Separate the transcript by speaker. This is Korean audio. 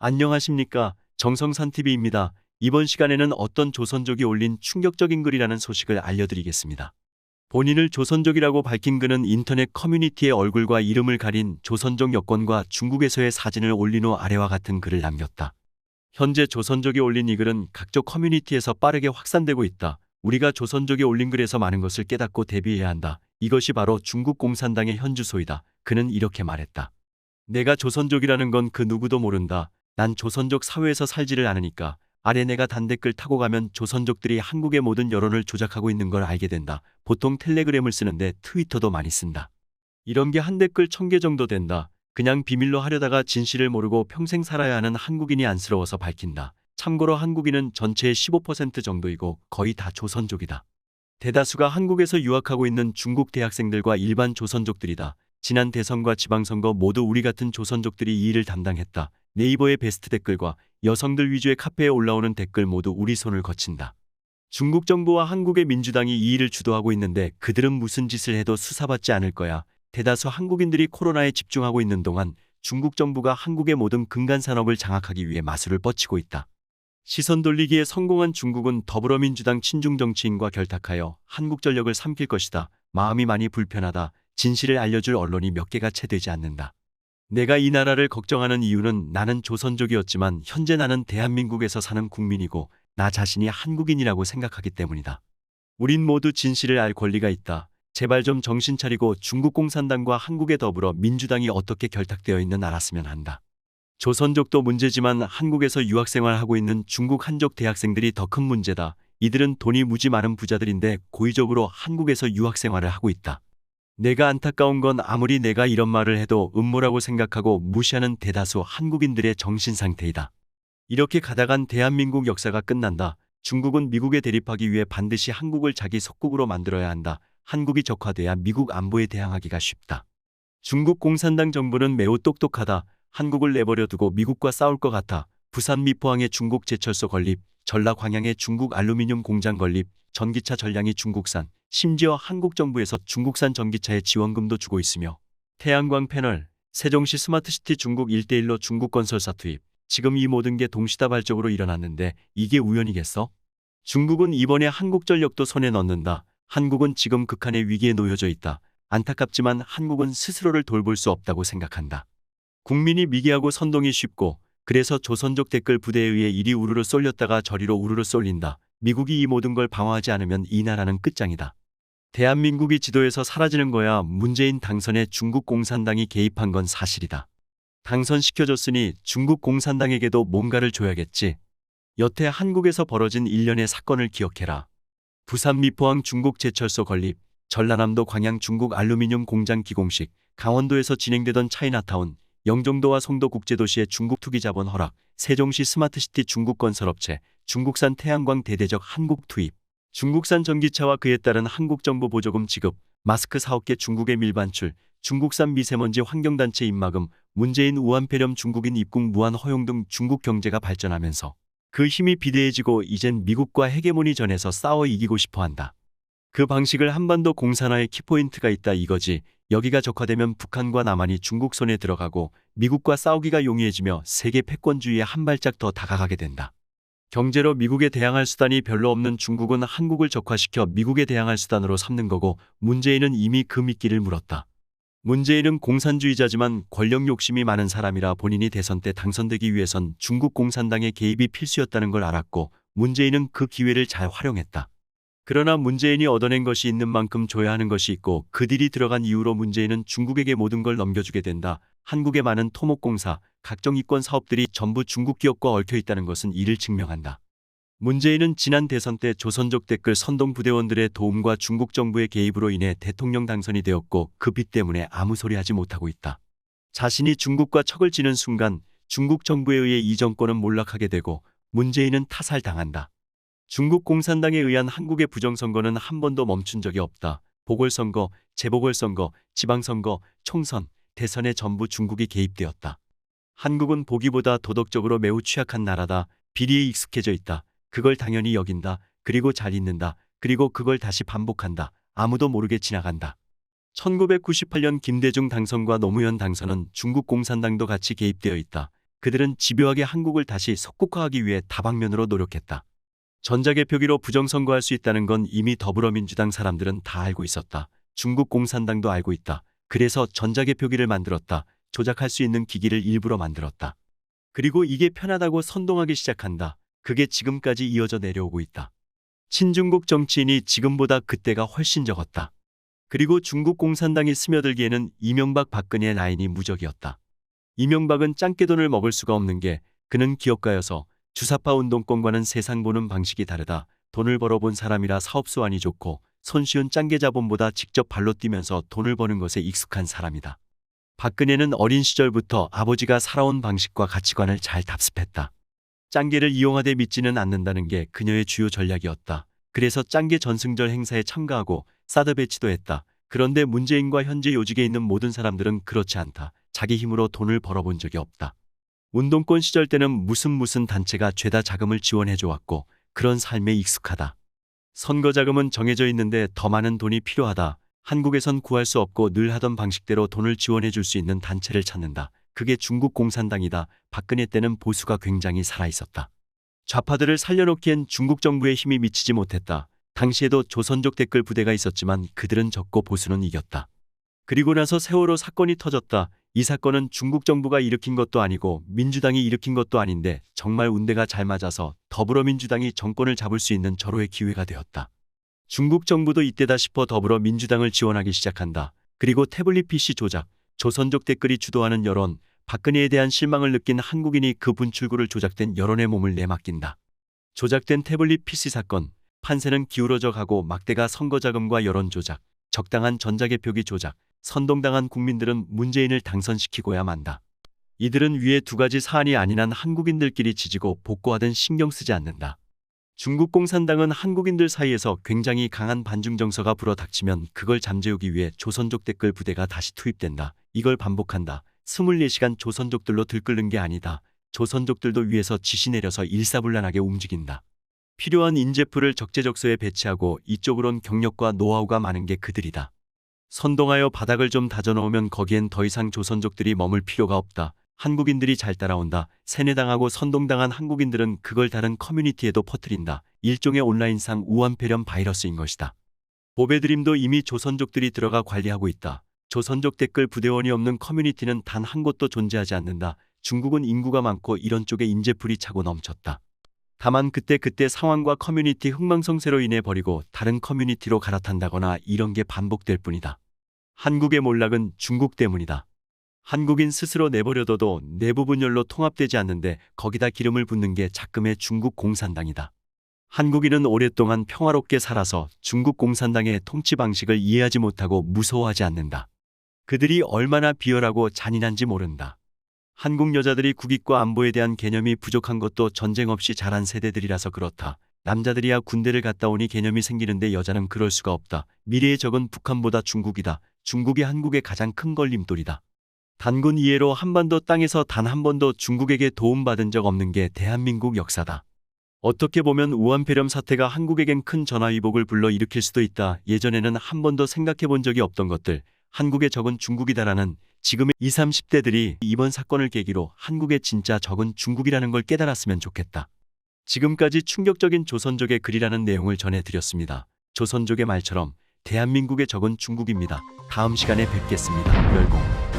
Speaker 1: 안녕하십니까. 정성산TV입니다. 이번 시간에는 어떤 조선족이 올린 충격적인 글이라는 소식을 알려드리겠습니다. 본인을 조선족이라고 밝힌 그는 인터넷 커뮤니티에 얼굴과 이름을 가린 조선족 여권과 중국에서의 사진을 올린 후 아래와 같은 글을 남겼다. 현재 조선족이 올린 이 글은 각종 커뮤니티에서 빠르게 확산되고 있다. 우리가 조선족이 올린 글에서 많은 것을 깨닫고 대비해야 한다. 이것이 바로 중국 공산당의 현주소이다. 그는 이렇게 말했다. 내가 조선족이라는 건 그 누구도 모른다. 난 조선족 사회에서 살지를 않으니까. 아래 내가 단댓글 타고 가면 조선족들이 한국의 모든 여론을 조작하고 있는 걸 알게 된다. 보통 텔레그램을 쓰는데 트위터도 많이 쓴다. 이런 게 한 댓글 1000개 정도 된다. 그냥 비밀로 하려다가 진실을 모르고 평생 살아야 하는 한국인이 안쓰러워서 밝힌다. 참고로 한국인은 전체의 15% 정도이고 거의 다 조선족이다. 대다수가 한국에서 유학하고 있는 중국 대학생들과 일반 조선족들이다. 지난 대선과 지방선거 모두 우리 같은 조선족들이 이 일을 담당했다. 네이버의 베스트 댓글과 여성들 위주의 카페에 올라오는 댓글 모두 우리 손을 거친다. 중국 정부와 한국의 민주당이 이 일을 주도하고 있는데 그들은 무슨 짓을 해도 수사받지 않을 거야. 대다수 한국인들이 코로나에 집중하고 있는 동안 중국 정부가 한국의 모든 근간산업을 장악하기 위해 마술을 뻗치고 있다. 시선 돌리기에 성공한 중국은 더불어민주당 친중 정치인과 결탁하여 한국전력을 삼킬 것이다. 마음이 많이 불편하다. 진실을 알려줄 언론이 몇 개가 채 되지 않는다. 내가 이 나라를 걱정하는 이유는 나는 조선족이었지만 현재 나는 대한민국에서 사는 국민이고 나 자신이 한국인이라고 생각하기 때문이다. 우린 모두 진실을 알 권리가 있다. 제발 좀 정신 차리고 중국 공산당과 한국에 더불어 민주당이 어떻게 결탁되어 있는 알았으면 한다. 조선족도 문제지만 한국에서 유학생활하고 있는 중국 한족 대학생들이 더 큰 문제다. 이들은 돈이 무지 많은 부자들인데 고의적으로 한국에서 유학생활을 하고 있다. 내가 안타까운 건 아무리 내가 이런 말을 해도 음모라고 생각하고 무시하는 대다수 한국인들의 정신상태이다. 이렇게 가다간 대한민국 역사가 끝난다. 중국은 미국에 대립하기 위해 반드시 한국을 자기 속국으로 만들어야 한다. 한국이 적화돼야 미국 안보에 대항하기가 쉽다. 중국 공산당 정부는 매우 똑똑하다. 한국을 내버려 두고 미국과 싸울 것 같아. 부산 미포항에 중국 제철소 건립, 전라 광양에 중국 알루미늄 공장 건립, 전기차 전량이 중국산, 심지어 한국 정부에서 중국산 전기차에 지원금도 주고 있으며 태양광 패널, 세종시 스마트시티 중국 1:1로 중국 건설사 투입, 지금 이 모든 게 동시다발적으로 일어났는데 이게 우연이겠어? 중국은 이번에 한국전력도 손에 넣는다. 한국은 지금 극한의 위기에 놓여져 있다. 안타깝지만 한국은 스스로를 돌볼 수 없다고 생각한다. 국민이 미개하고 선동이 쉽고 그래서 조선족 댓글 부대에 의해 이리 우르르 쏠렸다가 저리로 우르르 쏠린다. 미국이 이 모든 걸 방어하지 않으면 이 나라는 끝장이다. 대한민국이 지도에서 사라지는 거야. 문재인 당선에 중국 공산당이 개입한 건 사실이다. 당선시켜줬으니 중국 공산당에게도 뭔가를 줘야겠지. 여태 한국에서 벌어진 일련의 사건을 기억해라. 부산 미포항 중국 제철소 건립, 전라남도 광양 중국 알루미늄 공장 기공식, 강원도에서 진행되던 차이나타운, 영종도와 송도 국제도시의 중국 투기 자본 허락, 세종시 스마트시티 중국 건설업체, 중국산 태양광 대대적 한국 투입, 중국산 전기차와 그에 따른 한국 정부 보조금 지급, 마스크 4억 개 중국의 밀반출, 중국산 미세먼지 환경단체 입막음, 문재인 우한폐렴 중국인 입국 무한 허용 등 중국 경제가 발전하면서 그 힘이 비대해지고 이젠 미국과 헤게모니 전에서 싸워 이기고 싶어한다. 그 방식을 한반도 공산화의 키포인트가 있다 이거지. 여기가 적화되면 북한과 남한이 중국 손에 들어가고 미국과 싸우기가 용이해지며 세계 패권주의에 한 발짝 더 다가가게 된다. 경제로 미국에 대항할 수단이 별로 없는 중국은 한국을 적화시켜 미국에 대항할 수단으로 삼는 거고 문재인은 이미 그 미끼를 물었다. 문재인은 공산주의자지만 권력 욕심이 많은 사람이라 본인이 대선 때 당선되기 위해선 중국 공산당의 개입이 필수였다는 걸 알았고 문재인은 그 기회를 잘 활용했다. 그러나 문재인이 얻어낸 것이 있는 만큼 줘야 하는 것이 있고 그 딜이 들어간 이후로 문재인은 중국에게 모든 걸 넘겨주게 된다. 한국의 많은 토목공사, 각종 이권 사업들이 전부 중국 기업과 얽혀 있다는 것은 이를 증명한다. 문재인은 지난 대선 때 조선족 댓글 선동 부대원들의 도움과 중국 정부의 개입으로 인해 대통령 당선이 되었고 그 빚 때문에 아무 소리 하지 못하고 있다. 자신이 중국과 척을 지는 순간 중국 정부에 의해 이 정권은 몰락하게 되고 문재인은 타살당한다. 중국 공산당에 의한 한국의 부정선거는 한 번도 멈춘 적이 없다. 보궐선거, 재보궐선거, 지방선거, 총선, 대선에 전부 중국이 개입되었다. 한국은 보기보다 도덕적으로 매우 취약한 나라다. 비리에 익숙해져 있다. 그걸 당연히 여긴다. 그리고 잘 잊는다. 그리고 그걸 다시 반복한다. 아무도 모르게 지나간다. 1998년 김대중 당선과 노무현 당선은 중국 공산당도 같이 개입되어 있다. 그들은 집요하게 한국을 다시 속국화하기 위해 다방면으로 노력했다. 전자개표기로 부정선거할 수 있다는 건 이미 더불어민주당 사람들은 다 알고 있었다. 중국 공산당도 알고 있다. 그래서 전자개표기를 만들었다. 조작할 수 있는 기기를 일부러 만들었다. 그리고 이게 편하다고 선동하기 시작한다. 그게 지금까지 이어져 내려오고 있다. 친중국 정치인이 지금보다 그때가 훨씬 적었다. 그리고 중국 공산당이 스며들기에는 이명박 박근혜의 라인이 무적이었다. 이명박은 짱깨돈을 먹을 수가 없는 게 그는 기업가여서 주사파 운동권과는 세상 보는 방식이 다르다. 돈을 벌어본 사람이라 사업수완이 좋고 손쉬운 짱개 자본보다 직접 발로 뛰면서 돈을 버는 것에 익숙한 사람이다. 박근혜는 어린 시절부터 아버지가 살아온 방식과 가치관을 잘 답습했다. 짱개를 이용하되 믿지는 않는다는 게 그녀의 주요 전략이었다. 그래서 짱개 전승절 행사에 참가하고 사드 배치도 했다. 그런데 문재인과 현재 요직에 있는 모든 사람들은 그렇지 않다. 자기 힘으로 돈을 벌어본 적이 없다. 운동권 시절 때는 무슨 단체가 죄다 자금을 지원해줘 왔고 그런 삶에 익숙하다. 선거 자금은 정해져 있는데 더 많은 돈이 필요하다. 한국에선 구할 수 없고 늘 하던 방식대로 돈을 지원해 줄 수 있는 단체를 찾는다. 그게 중국 공산당이다. 박근혜 때는 보수가 굉장히 살아있었다. 좌파들을 살려놓기엔 중국 정부의 힘이 미치지 못했다. 당시에도 조선족 댓글 부대가 있었지만 그들은 졌고 보수는 이겼다. 그리고 나서 세월호 사건이 터졌다. 이 사건은 중국 정부가 일으킨 것도 아니고 민주당이 일으킨 것도 아닌데 정말 운대가 잘 맞아서 더불어민주당이 정권을 잡을 수 있는 절호의 기회가 되었다. 중국 정부도 이때다 싶어 더불어민주당을 지원하기 시작한다. 그리고 태블릿 PC 조작, 조선족 댓글이 주도하는 여론, 박근혜에 대한 실망을 느낀 한국인이 그 분출구를 조작된 여론의 몸을 내맡긴다. 조작된 태블릿 PC 사건, 판세는 기울어져 가고 막대가 선거자금과 여론 조작, 적당한 전자개표기 조작, 선동당한 국민들은 문재인을 당선시키고야 만다. 이들은 위에 두 가지 사안이 아닌 한 한국인들끼리 지지고 복고하든 신경 쓰지 않는다. 중국 공산당은 한국인들 사이에서 굉장히 강한 반중 정서가 불어닥치면 그걸 잠재우기 위해 조선족 댓글 부대가 다시 투입된다. 이걸 반복한다. 24시간 조선족들로 들끓는 게 아니다. 조선족들도 위에서 지시 내려서 일사불란하게 움직인다. 필요한 인재풀을 적재적소에 배치하고 이쪽으론 경력과 노하우가 많은 게 그들이다. 선동하여 바닥을 좀 다져놓으면 거기엔 더 이상 조선족들이 머물 필요가 없다. 한국인들이 잘 따라온다. 세뇌당하고 선동당한 한국인들은 그걸 다른 커뮤니티에도 퍼뜨린다. 일종의 온라인상 우한폐렴 바이러스인 것이다. 보배드림도 이미 조선족들이 들어가 관리하고 있다. 조선족 댓글 부대원이 없는 커뮤니티는 단 한 곳도 존재하지 않는다. 중국은 인구가 많고 이런 쪽에 인재풀이 차고 넘쳤다. 다만 그때 상황과 커뮤니티 흥망성쇠로 인해 버리고 다른 커뮤니티로 갈아탄다거나 이런 게 반복될 뿐이다. 한국의 몰락은 중국 때문이다. 한국인 스스로 내버려둬도 내부 분열로 통합되지 않는데 거기다 기름을 붓는 게 작금의 중국 공산당이다. 한국인은 오랫동안 평화롭게 살아서 중국 공산당의 통치 방식을 이해하지 못하고 무서워하지 않는다. 그들이 얼마나 비열하고 잔인한지 모른다. 한국 여자들이 국익과 안보에 대한 개념이 부족한 것도 전쟁 없이 자란 세대들이라서 그렇다. 남자들이야 군대를 갔다 오니 개념이 생기는데 여자는 그럴 수가 없다. 미래의 적은 북한보다 중국이다. 중국이 한국의 가장 큰 걸림돌이다. 단군 이해로 한반도 땅에서 단 한 번도 중국에게 도움받은 적 없는 게 대한민국 역사다. 어떻게 보면 우한폐렴 사태가 한국에겐 큰 전화위복을 불러일으킬 수도 있다. 예전에는 한 번도 생각해 본 적이 없던 것들, 한국의 적은 중국이다라는 지금의 20, 30대들이 이번 사건을 계기로 한국의 진짜 적은 중국이라는 걸 깨달았으면 좋겠다. 지금까지 충격적인 조선족의 글이라는 내용을 전해드렸습니다. 조선족의 말처럼 대한민국의 적은 중국입니다. 다음 시간에 뵙겠습니다. 멸공.